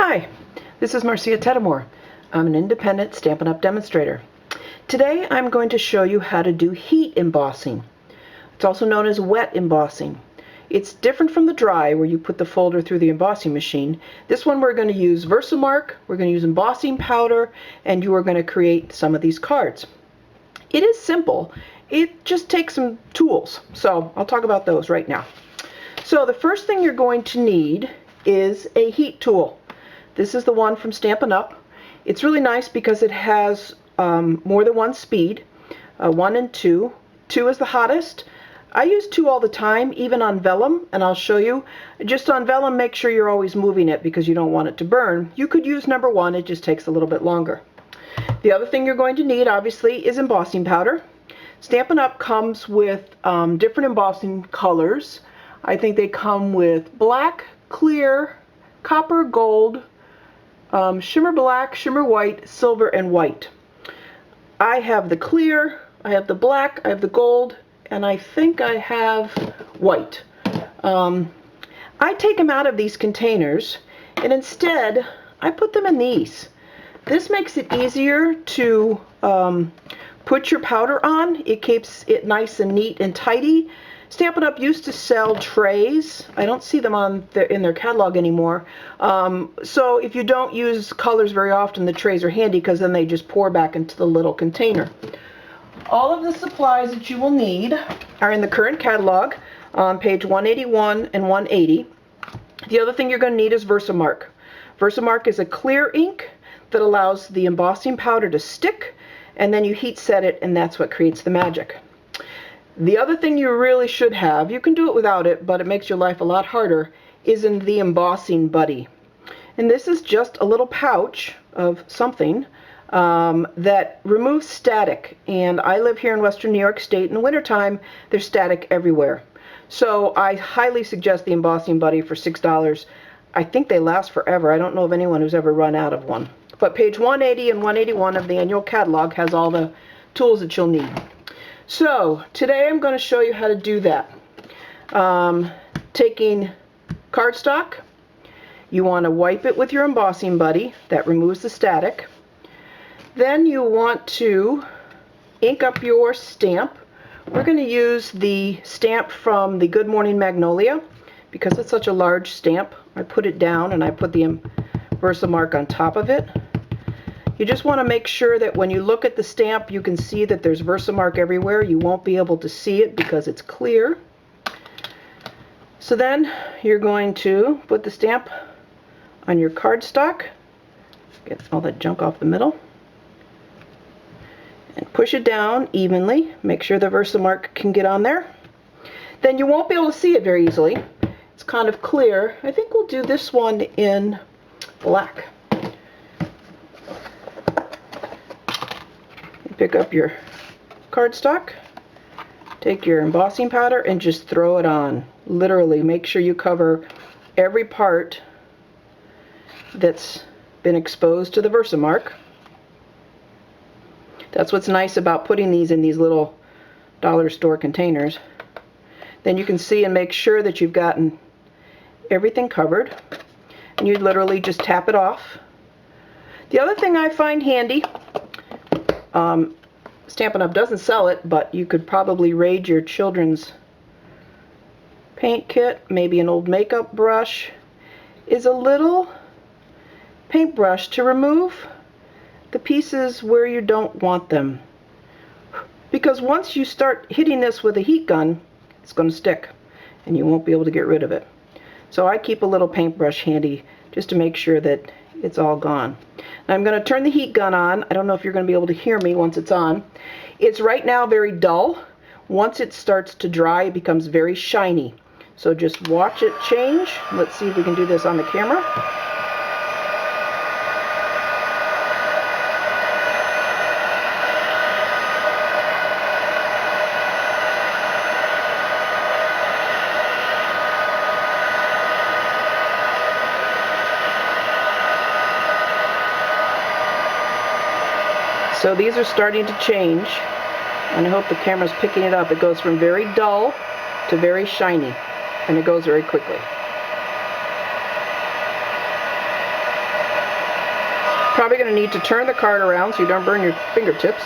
Hi, this is Marcia Teddemore. I'm an independent Stampin' Up! Demonstrator. Today I'm going to show you how to do heat embossing. It's also known as wet embossing. It's different from the dry where you put the folder through the embossing machine. This one we're going to use Versamark, we're going to use embossing powder, and you are going to create some of these cards. It is simple. It just takes some tools, so I'll talk about those right now. So the first thing you're going to need is a heat tool. This is the one from Stampin' Up. It's really nice because it has more than one speed, 1 and 2. 2 is the hottest. I use 2 all the time, even on vellum, and I'll show you. Just on vellum, make sure you're always moving it because you don't want it to burn. You could use number 1, it just takes a little bit longer. The other thing you're going to need, obviously, is embossing powder. Stampin' Up! Comes with different embossing colors. I think they come with black, clear, copper, gold, shimmer black, shimmer white, silver, and white. I have the clear, I have the black, I have the gold, and I think I have white. I take them out of these containers, and instead I put them in these. This makes it easier to put your powder on. It keeps it nice and neat and tidy. Stampin' Up! Used to sell trays. I don't see them in their catalog anymore. So if you don't use colors very often, the trays are handy because then they just pour back into the little container. All of the supplies that you will need are in the current catalog on page 181 and 180. The other thing you're going to need is Versamark. Versamark is a clear ink that allows the embossing powder to stick, and then you heat set it, and that's what creates the magic. The other thing you really should have, you can do it without it, but it makes your life a lot harder, is in the Embossing Buddy. And this is just a little pouch of something that removes static. And I live here in Western New York State. In the wintertime, there's static everywhere. So I highly suggest the Embossing Buddy for $6. I think they last forever. I don't know of anyone who's ever run out of one. But page 180 and 181 of the annual catalog has all the tools that you'll need. So today I'm going to show you how to do that. Taking cardstock, you want to wipe it with your Embossing Buddy. That removes the static. Then you want to ink up your stamp. We're going to use the stamp from the Good Morning Magnolia because it's such a large stamp. I put it down and I put the Versamark on top of it. You just want to make sure that when you look at the stamp, you can see that there's Versamark everywhere. You won't be able to see it because it's clear. So then you're going to put the stamp on your cardstock. Get all that junk off the middle. And push it down evenly. Make sure the Versamark can get on there. Then you won't be able to see it very easily. It's kind of clear. I think we'll do this one in black. Pick up your cardstock, take your embossing powder, and just throw it on. Literally, make sure you cover every part that's been exposed to the Versamark. That's what's nice about putting these in these little dollar store containers. Then you can see and make sure that you've gotten everything covered. And you literally just tap it off. The other thing I find handy, Stampin' Up! Doesn't sell it, but you could probably raid your children's paint kit, maybe an old makeup brush, is a little paintbrush to remove the pieces where you don't want them. Because once you start hitting this with a heat gun, it's going to stick, and you won't be able to get rid of it. So I keep a little paintbrush handy just to make sure that it's all gone. Now I'm going to turn the heat gun on. I don't know if you're going to be able to hear me once it's on. It's right now very dull. Once it starts to dry, it becomes very shiny. So just watch it change. Let's see if we can do this on the camera. So these are starting to change, and I hope the camera's picking it up. It goes from very dull to very shiny, and it goes very quickly. Probably going to need to turn the card around so you don't burn your fingertips.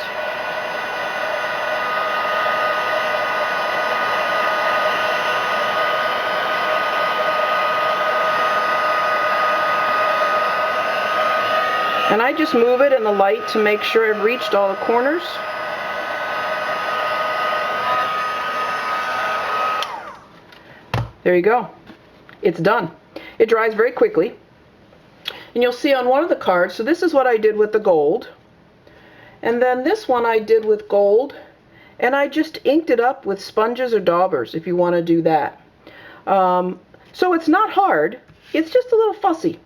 And I just move it in the light to make sure I've reached all the corners. There you go. It's done. It dries very quickly. And you'll see on one of the cards, so this is what I did with the gold. And then this one I did with gold, and I just inked it up with sponges or daubers if you want to do that. So it's not hard, it's just a little fussy.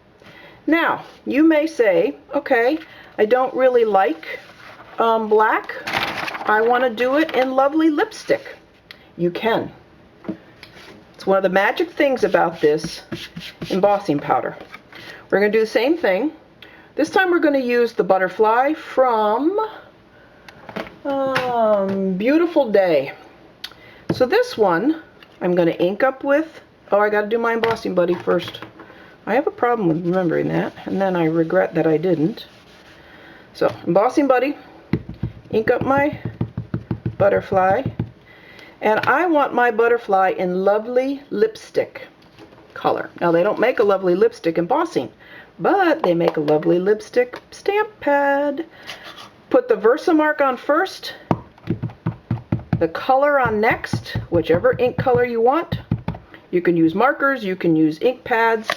Now, you may say, okay, I don't really like black. I want to do it in lovely lipstick. You can. It's one of the magic things about this embossing powder. We're going to do the same thing. This time we're going to use the butterfly from Beautiful Day. So this one I'm going to ink up with, oh, I got to do my Embossing Buddy first. I have a problem with remembering that, and then I regret that I didn't. So, Embossing Buddy, ink up my butterfly, and I want my butterfly in lovely lipstick color. Now, they don't make a lovely lipstick embossing, but they make a lovely lipstick stamp pad. Put the Versamark on first, the color on next, whichever ink color you want. You can use markers, you can use ink pads.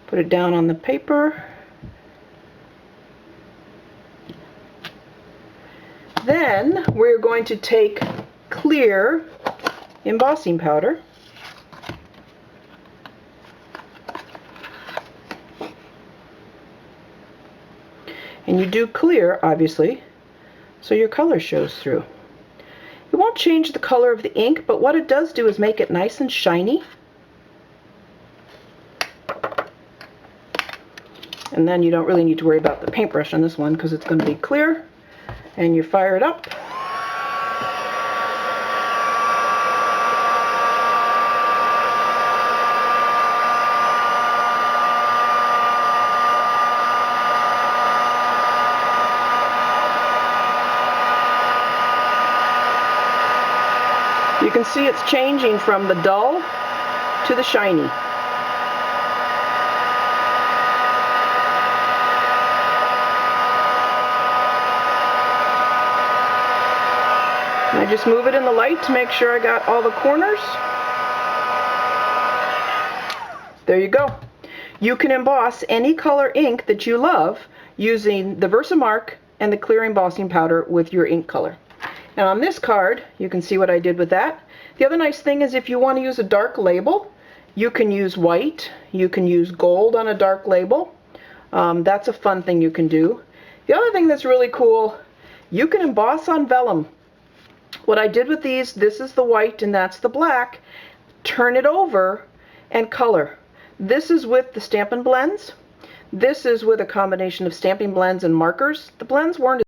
Put it down on the paper. Then we're going to take clear embossing powder and you do clear, obviously, so your color shows through. It won't change the color of the ink, but what it does do is make it nice and shiny. And then you don't really need to worry about the paintbrush on this one because it's going to be clear. And you fire it up. You can see it's changing from the dull to the shiny. And I just move it in the light to make sure I got all the corners. There you go. You can emboss any color ink that you love using the Versamark and the clear embossing powder with your ink color. And on this card, you can see what I did with that. The other nice thing is if you want to use a dark label, you can use white, you can use gold on a dark label. That's a fun thing you can do. The other thing that's really cool, you can emboss on vellum. What I did with these, this is the white and that's the black. Turn it over and color. This is with the Stampin' Blends. This is with a combination of stamping blends and markers. The blends weren't